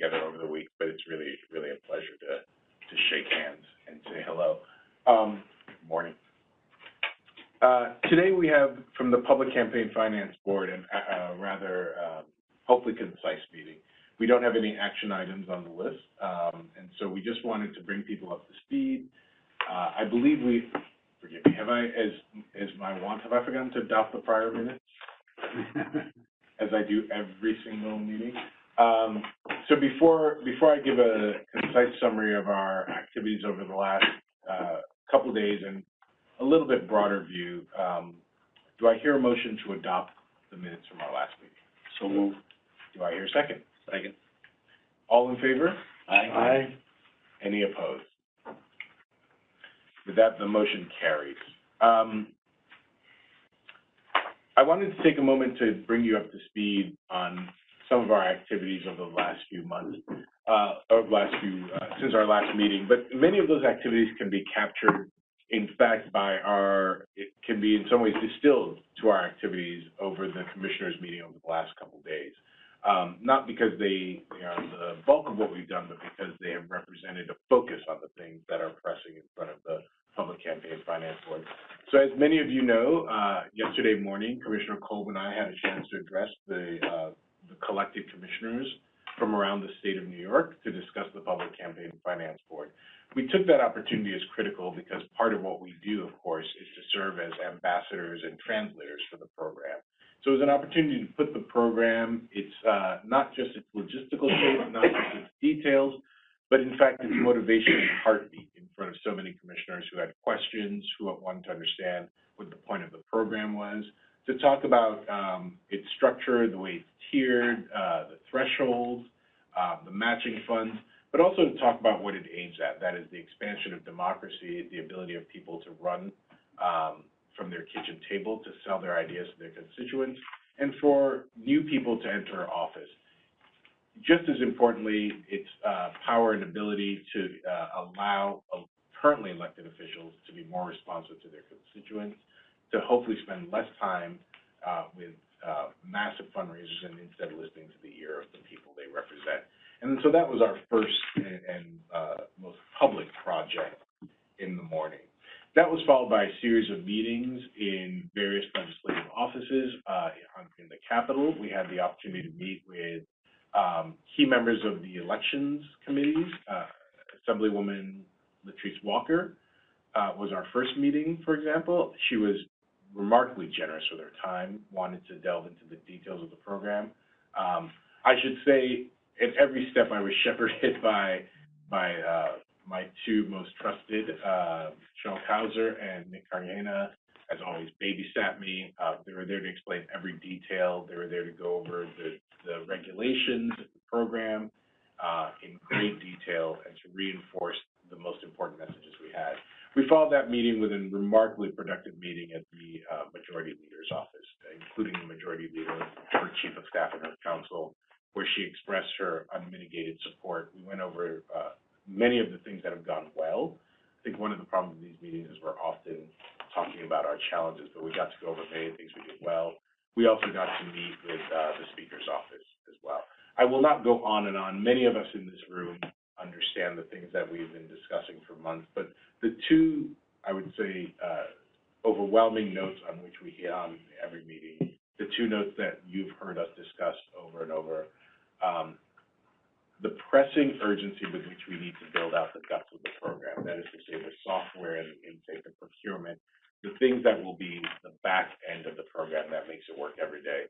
together over the week, but it's really, really a pleasure to shake hands and say hello. Good morning. Today we have from the Public Campaign Finance Board a rather hopefully concise meeting. We don't have any action items on the list, and so we just wanted to bring people up to speed. I believe forgive me, have I, as my want, have I forgotten to adopt the prior minutes? As I do every single meeting. So before I give a concise summary of our activities over the last couple of days and a little bit broader view, do I hear a motion to adopt the minutes from our last meeting? So moved. Do I hear a second? Second. All in favor? Aye. Aye. Any opposed? With that, the motion carries. I wanted to take a moment to bring you up to speed on some of our activities over the last few months, since our last meeting. But many of those activities can be captured, in fact, it can be in some ways distilled to our activities over the commissioners' meeting over the last couple of days. Not because they are the bulk of what we've done, but because they have represented a focus on the things that are pressing in front of the Public Campaign Finance Board. So as many of you know, yesterday morning, Commissioner Kolb and I had a chance to address the collected commissioners from around the state of New York to discuss the Public Campaign Finance Board. We took that opportunity as critical because part of what we do, of course, is to serve as ambassadors and translators for the program. So it was an opportunity to put the program, it's not just its logistical shape, not just its details, but in fact its motivation and heartbeat in front of so many commissioners who had questions, who wanted to understand what the point of the program was, to talk about its structure, the way it's tiered, the thresholds, the matching funds, but also to talk about what it aims at. That is the expansion of democracy, the ability of people to run from their kitchen table to sell their ideas to their constituents, and for new people to enter office. Just as importantly, its power and ability to allow currently elected officials to be more responsive to their constituents, to hopefully spend less time with massive fundraisers and instead listening to the ear of the people they represent. And so that was our first and most public project in the morning. That was followed by a series of meetings in various legislative offices in the Capitol. We had the opportunity to meet with key members of the elections committees. Assemblywoman Latrice Walker was our first meeting, for example. She was remarkably generous with her time, wanted to delve into the details of the program. I should say, at every step I was shepherded by my two most trusted, Sean Kauser and Nick Carniena, as always, babysat me. They were there to explain every detail. They were there to go over the regulations of the program in great detail and to reinforce the most important messages we had. We followed that meeting with a remarkably productive meeting at the Majority Leader's office, including the Majority Leader, her Chief of Staff, and her counsel, where she expressed her unmitigated support. We went over many of the things that have gone well. I think one of the problems with these meetings is we're often talking about our challenges, but we got to go over many things we did well. We also got to meet with the Speaker's office as well. I will not go on and on. Many of us in this room understand the things that we've been discussing for months, but the two, I would say, overwhelming notes on which we hit on every meeting, the two notes that you've heard us discuss over and over, the pressing urgency with which we need to build out the guts of the program, that is to say the software and the intake and procurement, the things that will be the back end of the program that makes it work every day.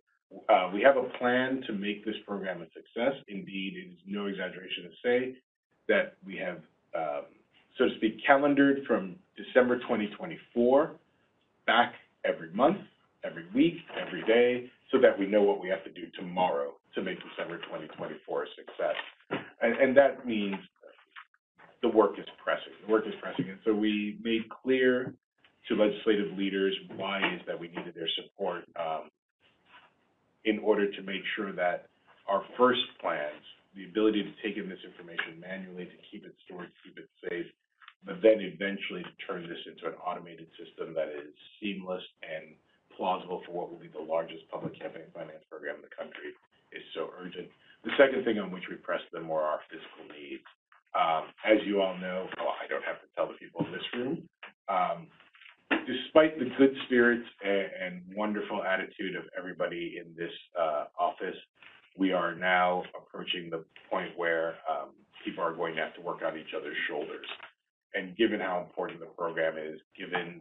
We have a plan to make this program a success. Indeed, it is no exaggeration to say that we have, so to speak, calendared from December 2024 back every month, every week, every day, so that we know what we have to do tomorrow to make December 2024 a success. And that means the work is pressing. The work is pressing. And so we made clear to legislative leaders why it is that we needed their support in order to make sure that our first plans, the ability to take in this information manually, to keep it stored, keep it safe, but then eventually to turn this into an automated system that is seamless and plausible for what will be the largest public campaign finance program in the country, is so urgent. The second thing on which we press them were our physical needs. As you all know, I don't have to tell the people in this room, despite the good spirits and wonderful attitude of everybody in this office, we are now approaching the point where people are going to have to work on each other's shoulders. And given how important the program is, given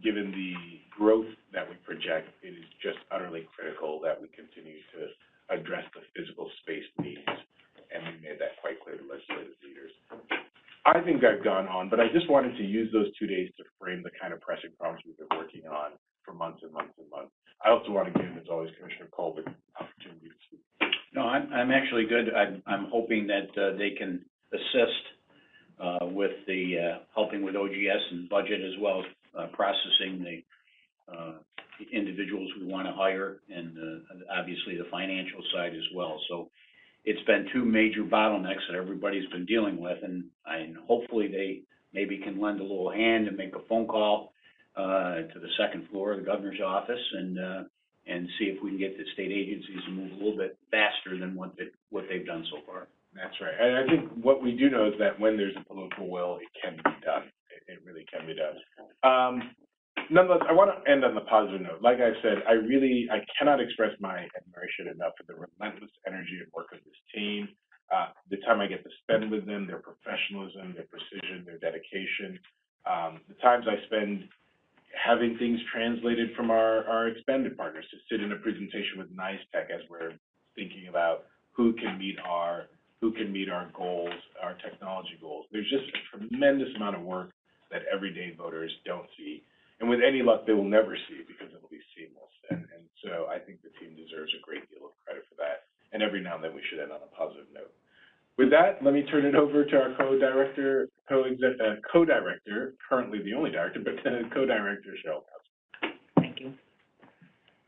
the growth that we project, it is just utterly critical that we continue to address the physical space needs, and we made that quite clear to legislative leaders. I think I've gone on, but I just wanted to use those 2 days to frame the kind of pressing problems we've been working on for months and months and months. I also want to give, as always, Commissioner Colvin an opportunity to speak. No, I'm actually good. I'm hoping that they can assist with the helping with OGS and budget, as well as processing the individuals we want to hire, and obviously the financial side as well. So it's been two major bottlenecks that everybody's been dealing with, and hopefully they maybe can lend a little hand and make a phone call to the second floor of the governor's office and see if we can get the state agencies to move a little bit faster than what they've done so far. That's right. And I think what we do know is that when there's a political will, it can be done. It really can be done. Nonetheless, I want to end on the positive note. Like I said, I cannot express my admiration enough for the relentless energy and work of this team. The time I get to spend with them, their professionalism, their precision, their dedication, the times I spend having things translated from our expanded partners to sit in a presentation with NICE-Tech as we're thinking about who can meet our goals, our technology goals. There's just a tremendous amount of work that everyday voters don't see. And with any luck, they will never see it because it'll be seamless. And so I think the team deserves a great deal of credit for that. And every now and then we should end on a positive note. With that, let me turn it over to our co-director, currently the only director, but co-director, Cheryl Couch. Thank you.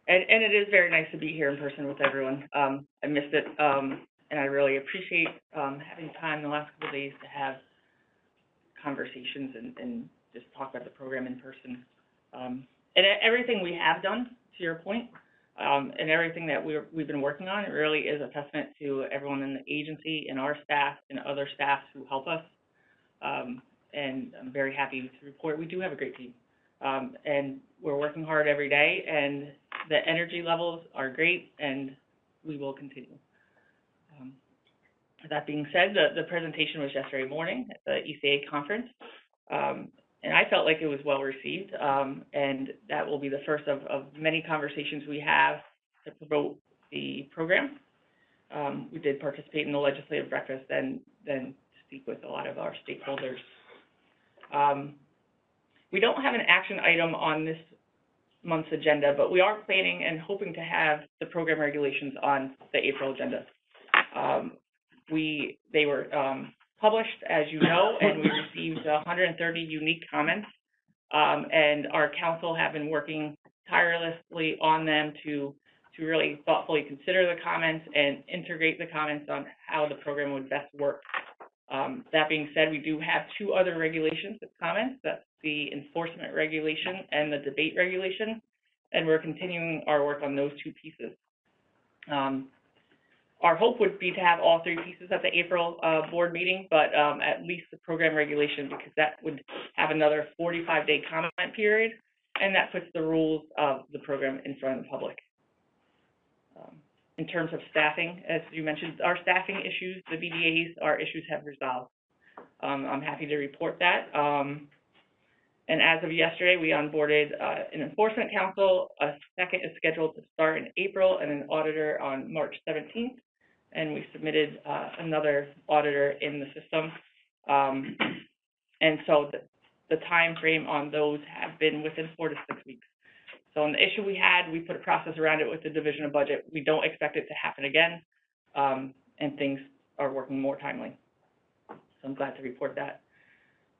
And it is very nice to be here in person with everyone. I missed it, and I really appreciate having time the last couple of days to have conversations and just talk about the program in person. And everything we have done, to your point, and everything that we've been working on, it really is a testament to everyone in the agency and our staff and other staffs who help us. And I'm very happy to report we do have a great team. And we're working hard every day, and the energy levels are great, and we will continue. That being said, the presentation was yesterday morning at the ECA conference. And I felt like it was well received, and that will be the first of many conversations we have to promote the program. We did participate in the legislative breakfast and then speak with a lot of our stakeholders. We don't have an action item on this month's agenda, but we are planning and hoping to have the program regulations on the April agenda. They were published, as you know, and we received 130 unique comments, and our council have been working tirelessly on them to really thoughtfully consider the comments and integrate the comments on how the program would best work. That being said, we do have two other regulations with comments. That's the enforcement regulation and the debate regulation, and we're continuing our work on those two pieces. Our hope would be to have all three pieces at the April board meeting, but at least the program regulation, because that would have another 45-day comment period, and that puts the rules of the program in front of the public. In terms of staffing, as you mentioned, our staffing issues, the VDAs, our issues have resolved. I'm happy to report that. And as of yesterday, we onboarded an enforcement counsel. A second is scheduled to start in April, and an auditor on March 17th. And we submitted another auditor in the system. And so the time frame on those have been within 4 to 6 weeks. So on the issue we had, we put a process around it with the Division of Budget. We don't expect it to happen again, and things are working more timely. So I'm glad to report that.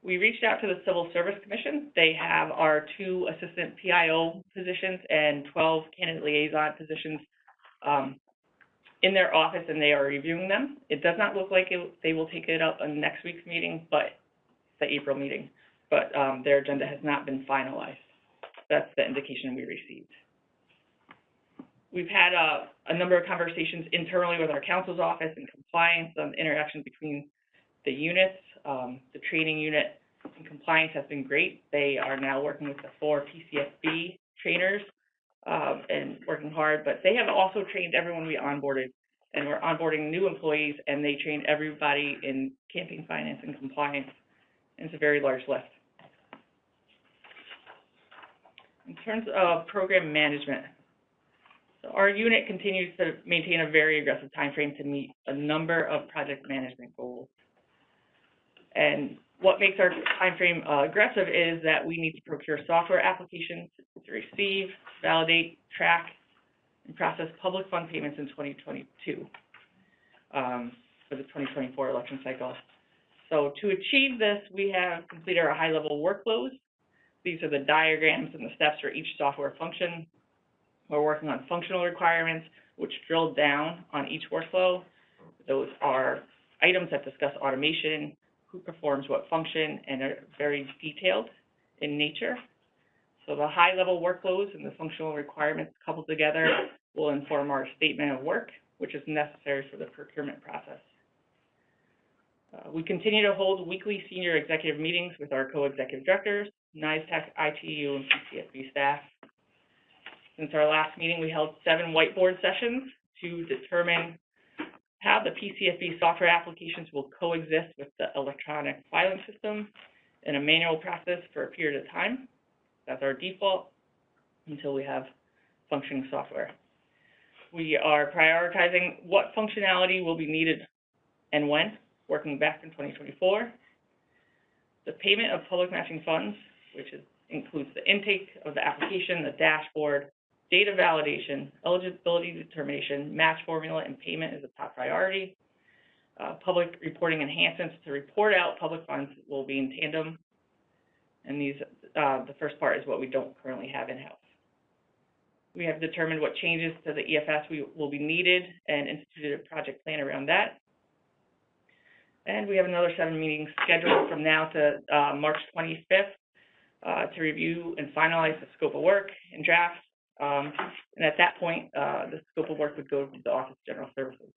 We reached out to the Civil Service Commission. They have our 2 assistant PIO positions and 12 candidate liaison positions in their office, and they are reviewing them. It does not look like they will take it up on next week's meeting, but the April meeting. But their agenda has not been finalized. That's the indication we received. We've had a number of conversations internally with our counsel's office and compliance on the interaction between the units. The training unit and compliance has been great. They are now working with the 4 PCFB trainers and working hard, but they have also trained everyone we onboarded, and we're onboarding new employees, and they train everybody in campaign finance and compliance, and it's a very large lift. In terms of program management, so our unit continues to maintain a very aggressive time frame to meet a number of project management goals. And what makes our time frame aggressive is that we need to procure software applications to receive, validate, track, and process public fund payments in 2022 for the 2024 election cycle. So to achieve this, we have completed our high-level workflows. These are the diagrams and the steps for each software function. We're working on functional requirements, which drill down on each workflow. Those are items that discuss automation, who performs what function, and are very detailed in nature. So the high-level workflows and the functional requirements coupled together will inform our statement of work, which is necessary for the procurement process. We continue to hold weekly senior executive meetings with our co-executive directors, NISTEC, ITU, and PCFB staff. Since our last meeting, we held 7 whiteboard sessions to determine how the PCFB software applications will coexist with the electronic filing system in a manual process for a period of time. That's our default until we have functioning software. We are prioritizing what functionality will be needed and when, working back in 2024. The payment of public matching funds, which includes the intake of the application, the dashboard, data validation, eligibility determination, match formula, and payment is a top priority. Public reporting enhancements to report out public funds will be in tandem. And the first part is what we don't currently have in-house. We have determined what changes to the EFS will be needed and instituted a project plan around that. And we have another 7 meetings scheduled from now to March 25th to review and finalize the scope of work and drafts. And at that point, the scope of work would go to the Office of General Services.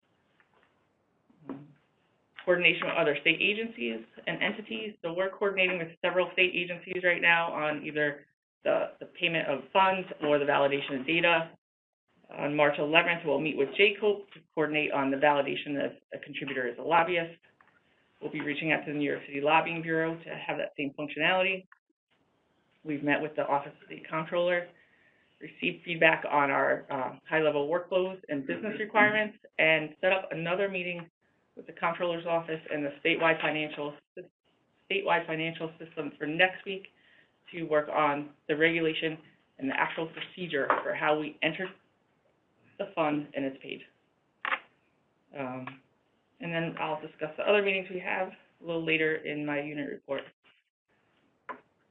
Coordination with other state agencies and entities. So we're coordinating with several state agencies right now on either the payment of funds or the validation of data. On March 11th, we'll meet with JCOPE to coordinate on the validation of a contributor as a lobbyist. We'll be reaching out to the New York City Lobbying Bureau to have that same functionality. We've met with the Office of State Comptroller, received feedback on our high-level workflows and business requirements, and set up another meeting with the Comptroller's Office and the statewide financial system for next week to work on the regulation and the actual procedure for how we enter the fund and it's paid. And then I'll discuss the other meetings we have a little later in my unit report.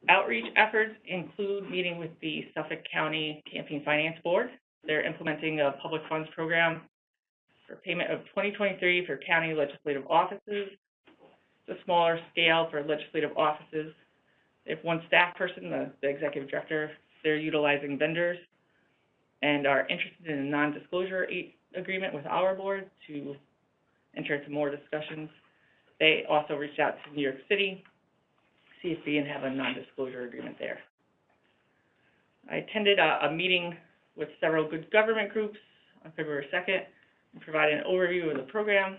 Outreach efforts include meeting with the Suffolk County Campaign Finance Board. They're implementing a public funds program for payment of 2023 for county legislative offices. It's a smaller scale for legislative offices. They have 1 staff person, the executive director. They're utilizing vendors and are interested in a non-disclosure agreement with our board to enter into more discussions. They also reached out to New York City, CFB, and have a non-disclosure agreement there. I attended a meeting with several good government groups on February 2nd and provided an overview of the program.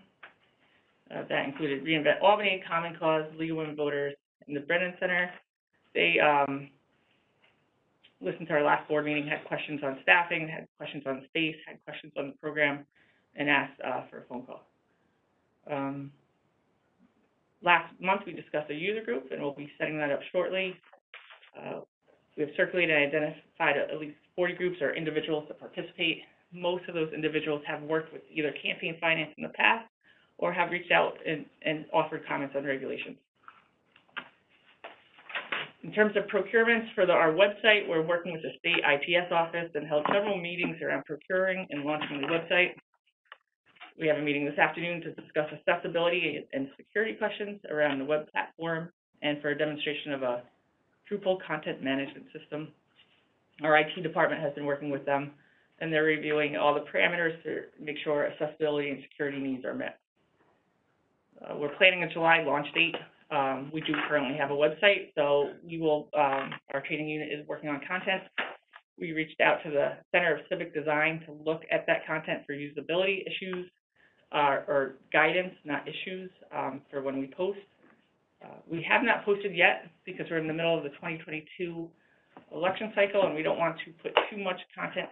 That included Reinvent Albany, Common Cause, League of Women Voters, and the Brennan Center. They listened to our last board meeting, had questions on staffing, had questions on space, had questions on the program, and asked for a phone call. Last month, we discussed a user group, and we'll be setting that up shortly. We have circulated and identified at least 40 groups or individuals to participate. Most of those individuals have worked with either campaign finance in the past or have reached out and offered comments on regulations. In terms of procurements for our website, we're working with the state ITS office and held several meetings around procuring and launching the website. We have a meeting this afternoon to discuss accessibility and security questions around the web platform and for a demonstration of a Drupal content management system. Our IT department has been working with them and they're reviewing all the parameters to make sure accessibility and security needs are met. We're planning a July launch date. We do currently have a website, so we will, our training unit is working on content. We reached out to the Center of Civic Design to look at that content for usability issues, or guidance, not issues, for when we post. We have not posted yet because we're in the middle of the 2022 election cycle, and we don't want to put too much content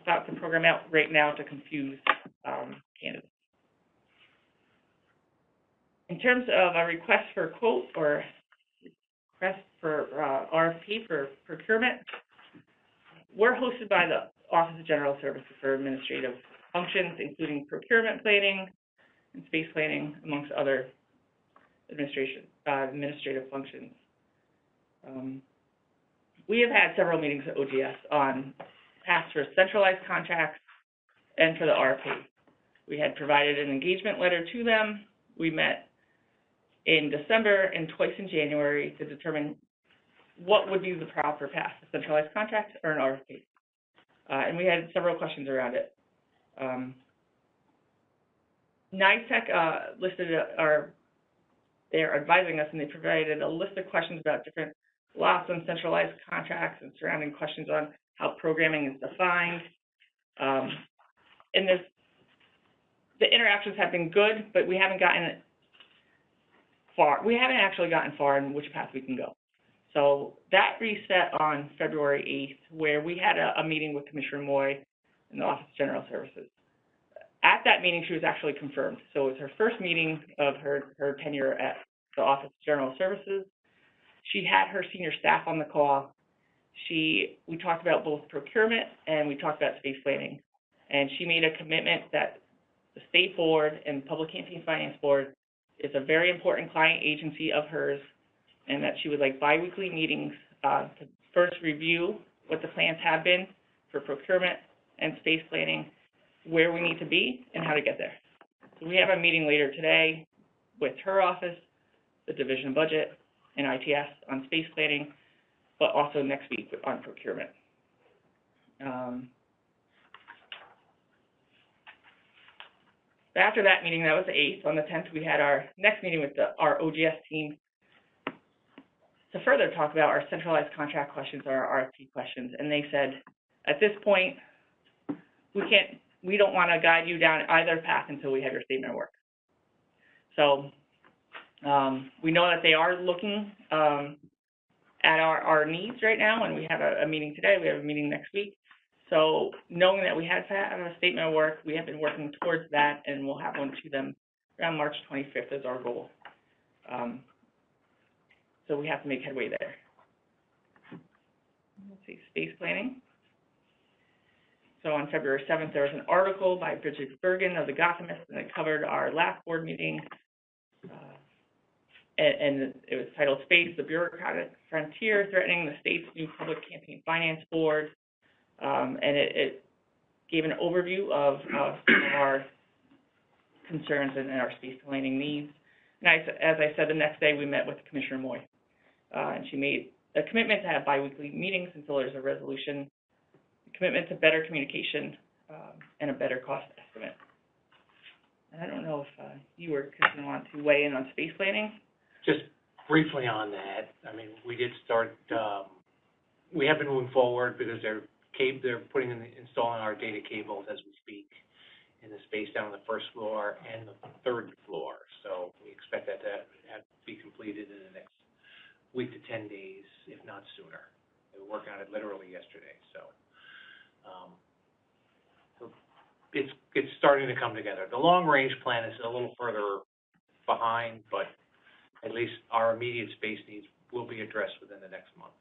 about the program out right now to confuse candidates. In terms of a request for a quote or request for RFP for procurement, we're hosted by the Office of General Services for administrative functions, including procurement planning and space planning, amongst other administrative functions. We have had several meetings at OGS on tasks for centralized contracts and for the RFP. We had provided an engagement letter to them. We met in December and twice in January to determine what would be the proper path, a centralized contract or an RFP. And we had several questions around it. NITEC listed they're advising us, and they provided a list of questions about different laws on centralized contracts and surrounding questions on how programming is defined. And the interactions have been good, but we haven't gotten far. We haven't actually gotten far in which path we can go. So that reset on February 8th, where we had a meeting with Commissioner Moy in the Office of General Services. At that meeting, she was actually confirmed. So it was her first meeting of her tenure at the Office of General Services. She had her senior staff on the call. We talked about both procurement and we talked about space planning. And she made a commitment that the State Board and Public Campaign Finance Board is a very important client agency of hers, and that she would like biweekly meetings to first review what the plans have been for procurement and space planning, where we need to be, and how to get there. So we have a meeting later today with her office, the Division of Budget, and ITS on space planning, but also next week on procurement. After that meeting, that was the 8th, on the 10th, we had our next meeting with our OGS team to further talk about our centralized contract questions or our RFP questions. And they said, at this point, we don't want to guide you down either path until we have your statement of work. So we know that they are looking at our needs right now, and we have a meeting today, we have a meeting next week. So knowing that we have to have a statement of work, we have been working towards that, and we'll have one to them around March 25th is our goal. So we have to make headway there. Let's see, space planning. So on February 7th, there was an article by Bridget Bergen of the Gothamist, and it covered our last board meeting. And it was titled Space, the Bureaucratic Frontier Threatening the State's New Public Campaign Finance Board. And it gave an overview of our concerns and our space planning needs. And as I said, the next day we met with Commissioner Moy. And she made a commitment to have biweekly meetings until there's a resolution, a commitment to better communication, and a better cost estimate. And I don't know if you or Kristen want to weigh in on space planning. Just briefly on that, I mean, we did start, we have been moving forward because they're installing our data cables as we speak in the space down on the first floor and the third floor. So we expect that to be completed in the next week to 10 days, if not sooner. They were working on it literally yesterday, so it's starting to come together. The long-range plan is a little further behind, but at least our immediate space needs will be addressed within the next month.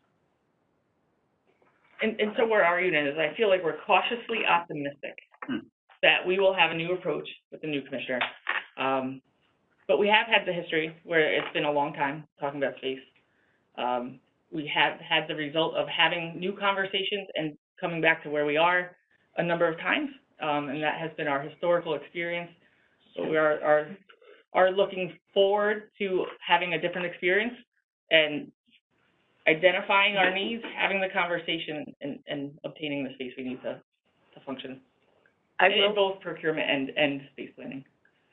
And so where our unit is, I feel like we're cautiously optimistic that we will have a new approach with the new commissioner. But we have had the history where it's been a long time talking about space. We have had the result of having new conversations and coming back to where we are a number of times, and that has been our historical experience. So we are looking forward to having a different experience and identifying our needs, having the conversation, and obtaining the space we need to to function I in will, both procurement and space planning.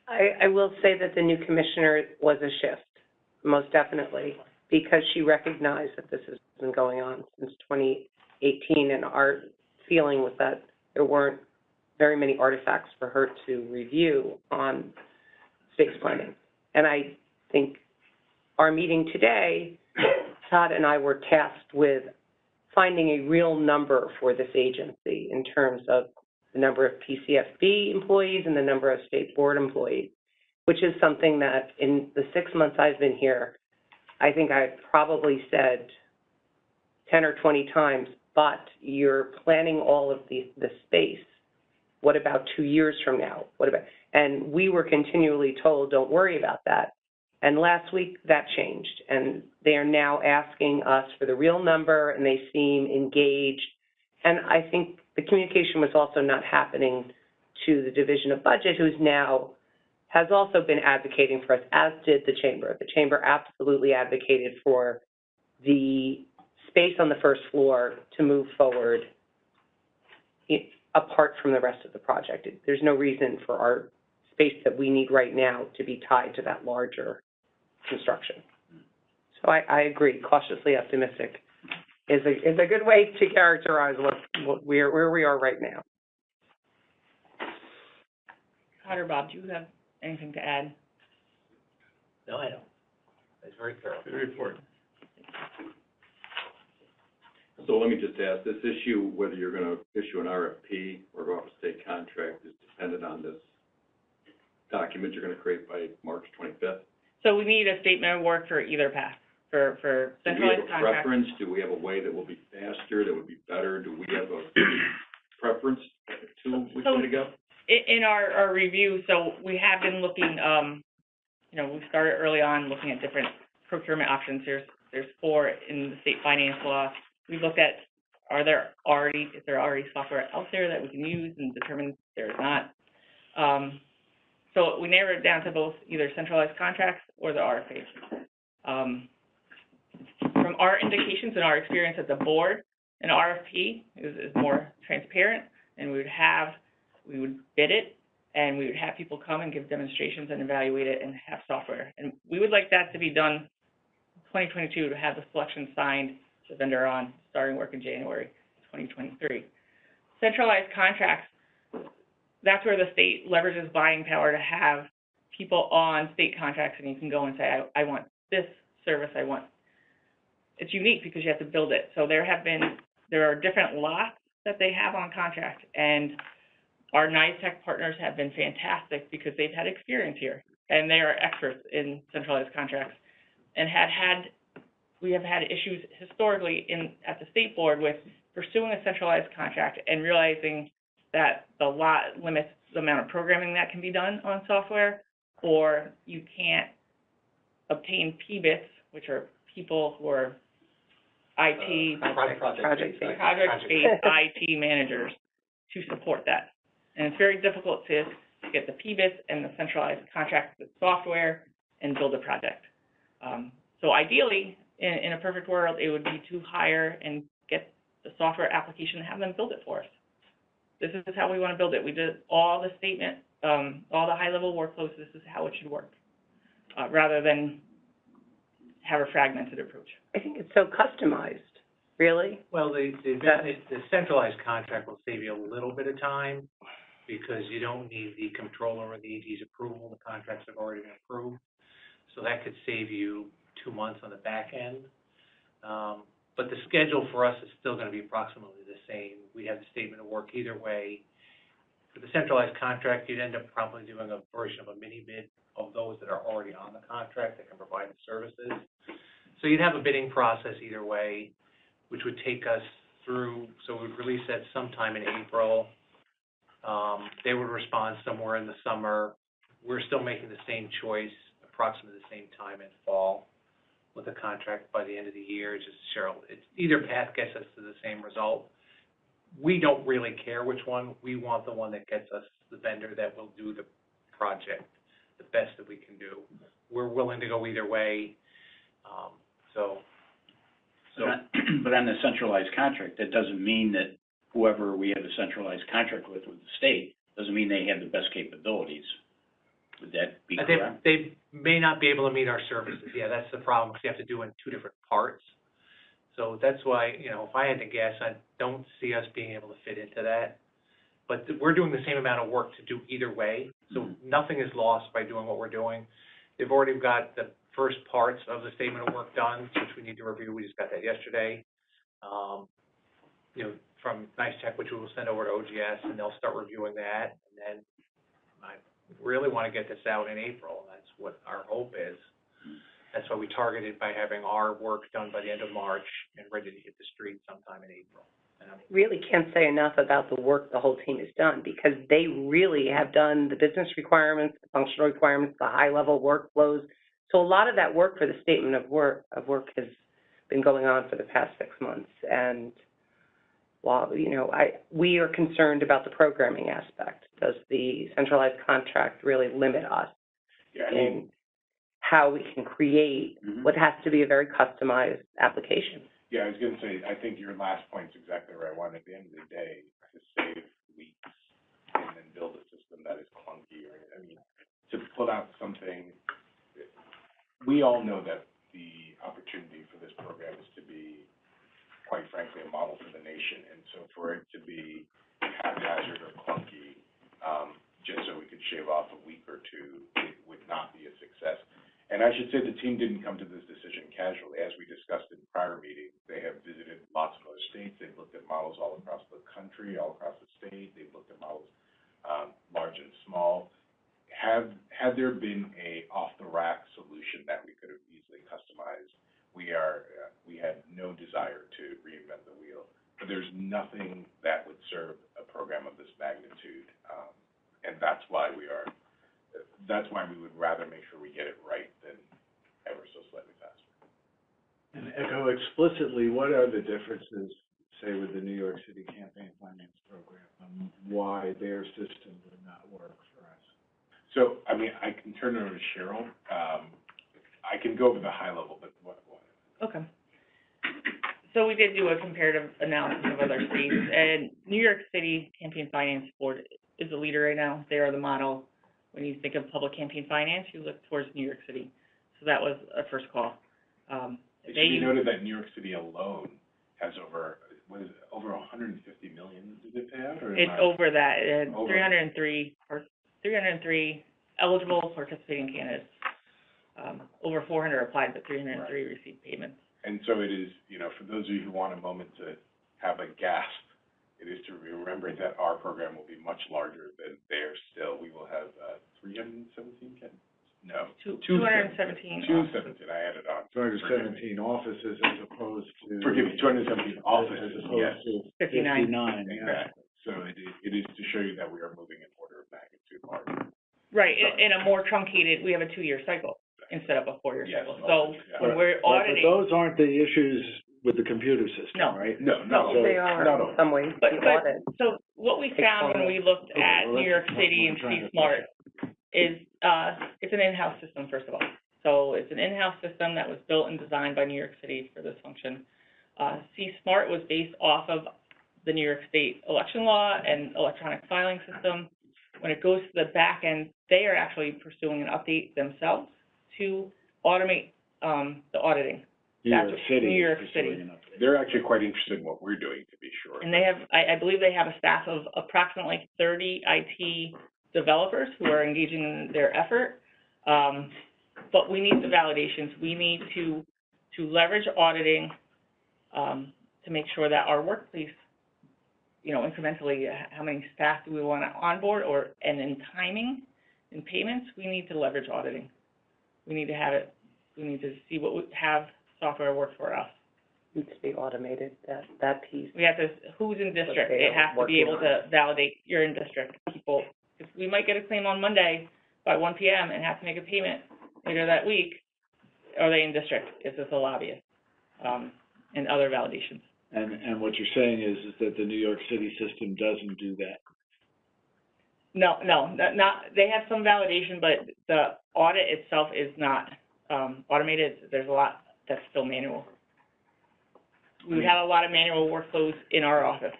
I will say that the new commissioner was a shift, most definitely, because she recognized that this has been going on since 2018, and our feeling was that there weren't very many artifacts for her to review on space planning. And I think our meeting today, Todd and I were tasked with finding a real number for this agency in terms of the number of PCFB employees and the number of state board employees, which is something that in the 6 months I've been here, I think I've probably said 10 or 20 times, but you're planning all of the space. What about 2 years from now? What about? And we were continually told, don't worry about that. And last week that changed, and they are now asking us for the real number, and they seem engaged. And I think the communication was also not happening to the Division of Budget, who's now has also been advocating for us, as did the Chamber. The Chamber absolutely advocated for the space on the first floor to move forward apart from the rest of the project. There's no reason for our space that we need right now to be tied to that larger construction. So I agree, cautiously optimistic is a good way to characterize where we are right now. Todd or Bob, do you have anything to add? No, I don't. It's very thorough. Good report. So let me just ask, this issue, whether you're going to issue an RFP or go off a state contract, is dependent on this document you're going to create by March 25th? So we need a statement of work for either path, for centralized contracts. Do we have a preference? Do we have a way that will be faster, that would be better? Do we have a preference to which way to go? In our review, so we have been looking, we started early on looking at different procurement options. There's 4 in the state finance law. We looked at, is there already software out there that we can use, and determined there's not. So we narrowed it down to both either centralized contracts or the RFP. From our indications and our experience at the board, an RFP is more transparent, and we would bid it, and we would have people come and give demonstrations and evaluate it and have software. And we would like that to be done 2022, to have the selection signed, the vendor on, starting work in January 2023. Centralized contracts, that's where the state leverages buying power to have people on state contracts, and you can go and say, I want this service, it's unique because you have to build it. So there are different lots that they have on contract, and our NITEC partners have been fantastic because they've had experience here, and they are experts in centralized contracts, and we have had issues historically at the state board with pursuing a centralized contract and realizing that the lot limits the amount of programming that can be done on software, or you can't obtain PBITs, which are people who are IT, project-based IT managers, to support that. And it's very difficult to get the PBITs and the centralized contract with software and build a project. So ideally, in a perfect world, it would be to hire and get the software application and have them build it for us. This is how we want to build it. We did all the statement, all the high-level workflows. This is how it should work, rather than have a fragmented approach. I think it's so customized, really. Well, the centralized contract will save you a little bit of time because you don't need the controller or the AG's approval. The contracts have already been approved. So that could save you 2 months on the back end. But the schedule for us is still going to be approximately the same. We have the statement of work either way. For the centralized contract, you'd end up probably doing a version of a mini bid of those that are already on the contract that can provide the services. So you'd have a bidding process either way, which would take us through, so we'd release that sometime in April. They would respond somewhere in the summer. We're still making the same choice, approximately the same time in fall, with a contract by the end of the year. Just Cheryl, it's either path gets us to the same result. We don't really care which one. We want the one that gets us the vendor that will do the project the best that we can do. We're willing to go either way. But on the centralized contract, that doesn't mean that whoever we have a centralized contract with the state, doesn't mean they have the best capabilities. Would that be correct? They may not be able to meet our services. Yeah, that's the problem, because you have to do it in two different parts. So that's why, you know, if I had to guess, I don't see us being able to fit into that. But we're doing the same amount of work to do either way, so nothing is lost by doing what we're doing. They've already got the first parts of the statement of work done, which we need to review. We just got that yesterday. You know, from Nice Tech, which we will send over to OGS, and they'll start reviewing that. And then I really want to get this out in April. That's what our hope is. That's why we targeted by having our work done by the end of March and ready to hit the street sometime in April. Really can't say enough about the work the whole team has done, because they really have done the business requirements, the functional requirements, the high-level workflows. So a lot of that work for the statement of work has been going on for the past 6 months. And while, you know, we are concerned about the programming aspect. Does the centralized contract really limit us in how we can create what has to be a very customized application? Yeah, I was going to say, I think your last point's exactly the right one. At the end of the day, to save weeks and then build a system that is clunky, or, I mean, to put out something, we all know that the opportunity for this program is to be, quite frankly, a model for the nation. And so for it to be haphazard or clunky, just so we could shave off a week or two, it would not be a success. And I should say the team didn't come to this decision casually. As we discussed in prior meetings, they have visited lots of other states. They've looked at models all across the country, all across the state. They've looked at models large and small. Had there been a off-the-rack solution that we could have easily customized, we had no desire to reinvent the wheel. But there's nothing that would serve a program of this magnitude, and that's why we would rather make sure we get it right than ever so slightly faster. And echo explicitly, what are the differences, say, with the New York City Campaign Finance Program, and why their system would not work for us? So, I mean, I can turn it over to Cheryl. I can go over the high level, but what? Okay. So we did do a comparative analysis of other states, and New York City Campaign Finance Board is the leader right now. They are the model. When you think of public campaign finance, you look towards New York City. So that was a first call. It should be noted that New York City alone has over 150 million, did it pay out? Or it's over that, 303 eligible participating candidates. Over 400 applied, but 303 received payments. And so it is, you know, for those of you who want a moment to have a gasp, it is to remember that our program will be much larger than theirs still. We will have 317 candidates? No. 217. 217, I added on. 217 offices as opposed to... Forgive me, 217 offices, as opposed to 59. Exactly. So it is to show you that we are moving in order of magnitude larger. Right, in a more truncated, we have a 2-year cycle instead of a 4-year cycle. So when we're auditing... But those aren't the issues with the computer system, right? No. They are in some ways, but audit. so what we found when we looked at New York City and C-Smart is it's an in-house system, first of all. So it's an in-house system that was built and designed by New York City for this function. C-Smart was based off of the New York State election law and electronic filing system. When it goes to the back end, they are actually pursuing an update themselves to automate the auditing. New York City. They're actually quite interested in what we're doing, to be sure. And they have, I believe they have a staff of approximately 30 IT developers who are engaging in their effort. But we need the validations. We need to leverage auditing to make sure that our workplace, you know, incrementally, how many staff do we want to onboard, and in timing, in payments, we need to leverage auditing. We need to have it. We need to see what would have software work for us. Needs to be automated, that piece. We have to, who's in district? It has to be able to validate you're in district. People, because we might get a claim on Monday by 1 p.m. and have to make a payment later that week. Are they in district? Is this a lobbyist? And other validations. And what you're saying is that the New York City system doesn't do that? No, not. They have some validation, but the audit itself is not automated. There's a lot that's still manual. We have a lot of manual workflows in our office.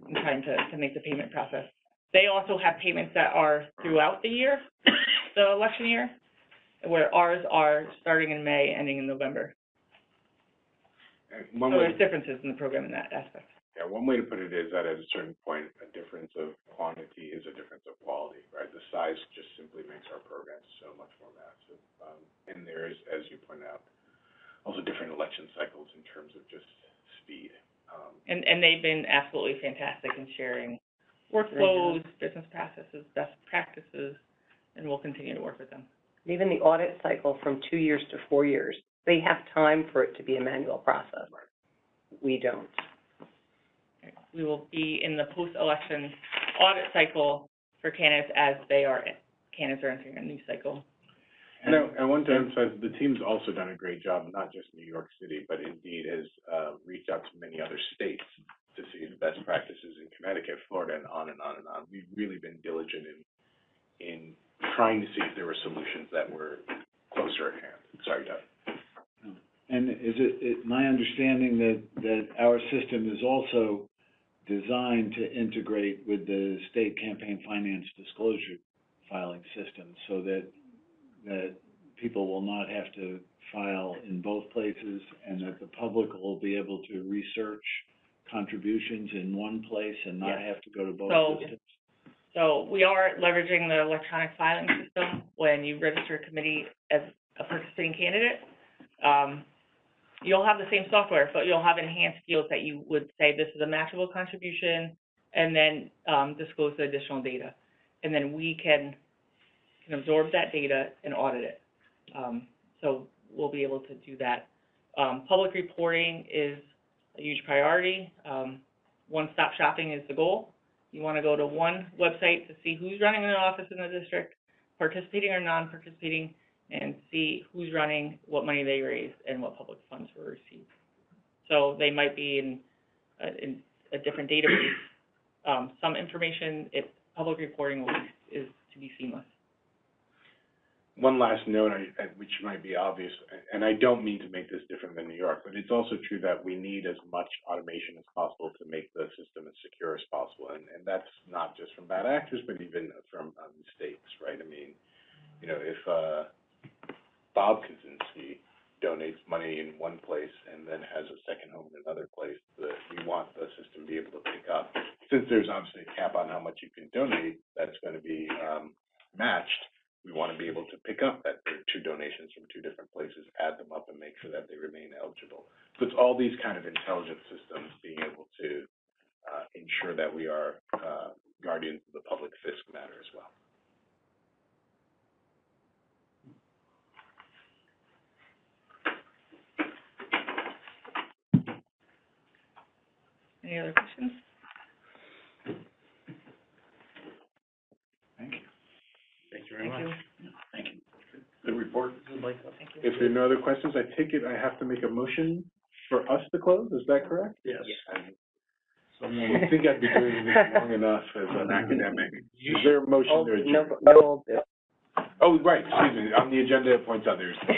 in trying to make the payment process. They also have payments that are throughout the year, the election year, where ours are starting in May, ending in November. One So way, there's differences in the program in that aspect. yeah, one way to put it is that at a certain point, a difference of quantity is a difference of quality, right? The size just simply makes our programs so much more massive. And there is, as you point out, also different election cycles in terms of just speed. And they've been absolutely fantastic in sharing workflows, business processes, best practices, and we'll continue to work with them. Even the audit cycle from 2 years to 4 years, they have time for it to be a manual process. We don't. We will be in the post-election audit cycle for candidates as candidates are entering a new cycle. And I want to emphasize, the team's also done a great job, not just New York City, but indeed has reached out to many other states to see the best practices in Connecticut, Florida, and on and on and on. We've really been diligent in trying to see if there were solutions that were closer at hand. Sorry, Doug. And is it my understanding that our system is also designed to integrate with the state campaign finance disclosure filing system so that people will not have to file in both places and that the public will be able to research contributions in one place and not have to go to both systems? So we are leveraging the electronic filing system. When you register a committee as a participating candidate, you'll have the same software, but you'll have enhanced fields that you would say this is a matchable contribution, and then disclose the additional data. And then we can absorb that data and audit it. So we'll be able to do that. Public reporting is a huge priority. One-stop shopping is the goal. You want to go to one website to see who's running an office in the district, participating or non-participating, and see who's running, what money they raised, and what public funds were received. So they might be in a different database. Some information, public reporting is to be seamless. One last note, which might be obvious, and I don't mean to make this different than New York, but it's also true that we need as much automation as possible to make the system as secure as possible. And that's not just from bad actors, but even from mistakes, right? I mean, you know, if Bob Kaczynski donates money in one place and then has a second home in another place, we want the system to be able to pick up. Since there's obviously a cap on how much you can donate, that's going to be matched. We want to be able to pick up that there are two donations from two different places, add them up, and make sure that they remain eligible. So it's all these kind of intelligent systems being able to ensure that we are guardians of the public fisc matter as well. Any other questions? Thank you. Thank you very much. Thank you. Good report. Thank you. If there are no other questions, I take it I have to make a motion for us to close. Is that correct? Yes. I think I'd be doing this long enough as an academic. Is there a motion there? No old bill. Oh, right, excuse me. On the agenda, it points out there's no,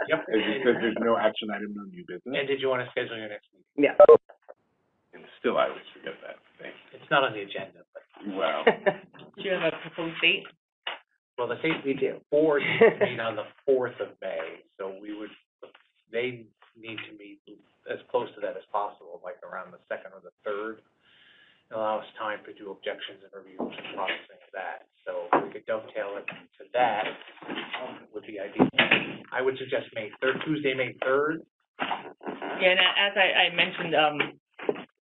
Yep. as it says, there's no action item, no new business. And did you want to schedule your next meeting? Yeah. And still, I always forget that. Thank It's not on the agenda, but, you. Wow. Do you have a proposed date? well, the state We do. board needs to meet on the 4th of May, so they need to meet as close to that as possible, like around the 2nd or the 3rd. Allow us time to do objections and reviews and processing of that. So if we could dovetail it to that, would be ideal. I would suggest Tuesday, May 3rd. Yeah, and as I mentioned,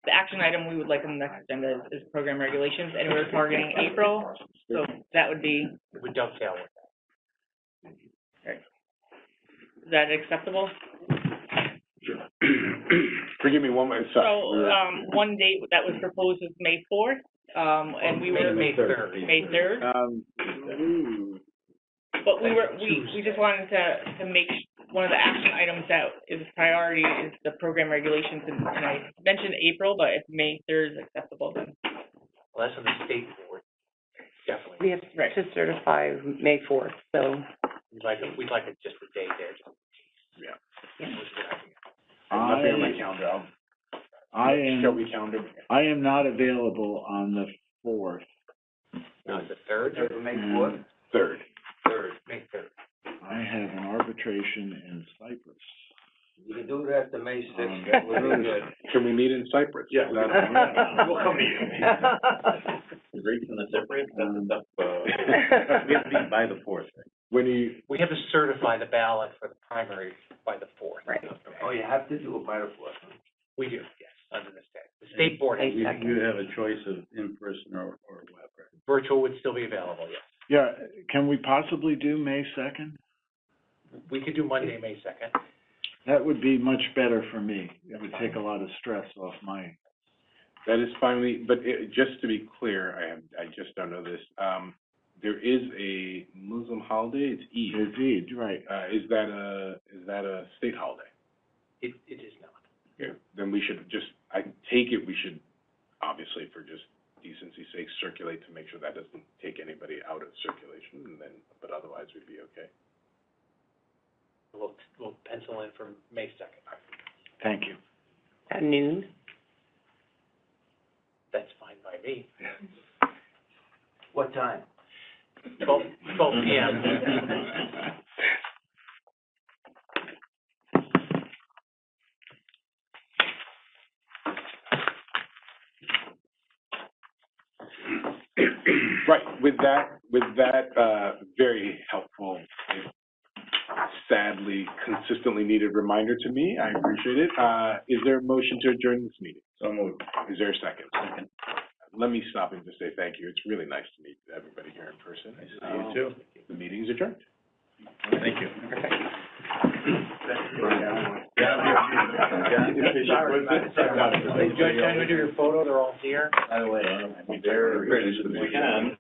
the action item we would like on the next agenda is program regulations, and we're targeting April, so that would be, It would dovetail with that. is that acceptable? Sure. Forgive me one more. So, one date that was proposed was May 4th, and we were. May 3rd. May 3rd. But we just wanted to make, one of the action items that is a priority is the program regulations, and I mentioned April, but if May 3rd is acceptable, then. Well, that's on the state board, definitely. We have to certify May 4th, so. We'd like just a day there. Yeah. Yeah. Nothing on my calendar. Shall we calendar? I am not available on the 4th. Not the third? May 4th? 3rd. May 3rd. I have an arbitration in Cyprus. You can do that to May 6th, Um, that would be good. Can we meet in Cyprus? Yeah. Is that- We'll come to you. Great from the Cypriot, that's we have to be by the 4th, right? When you, We have to certify the ballot for the primary by the 4th. Right. Oh, you have to do it by the 4th, huh? We do, yes, under the state. The state board, May has- 2nd. You have a choice of in-person or web, right? virtual would still be available, yes. Yeah, can we possibly do May 2nd? We could do Monday, May 2nd. That would be much better for me. It would take a lot of stress off my, that is finally, but just to be clear, I just don't know this. There is a Muslim holiday, it's Eid. it's Eid, right. Is that a state holiday? It is not. Yeah. Then we should just, I take it we should, obviously for just decency's sake, circulate to make sure that doesn't take anybody out of circulation, and then, but otherwise we'd be okay. We'll pencil in for May 2nd. Thank you. At noon? That's fine by me. What time? 12 PM. Right, with that, very helpful, sadly, consistently needed reminder to me, I appreciate it. Is there a motion to adjourn this meeting? So moved. Is there a second? Second. Let me stop and just say thank you. It's really nice to meet everybody here in person. You too. The meeting's adjourned. Thank you. Can we do your photo? They're all here. By the way, I'm very, We can.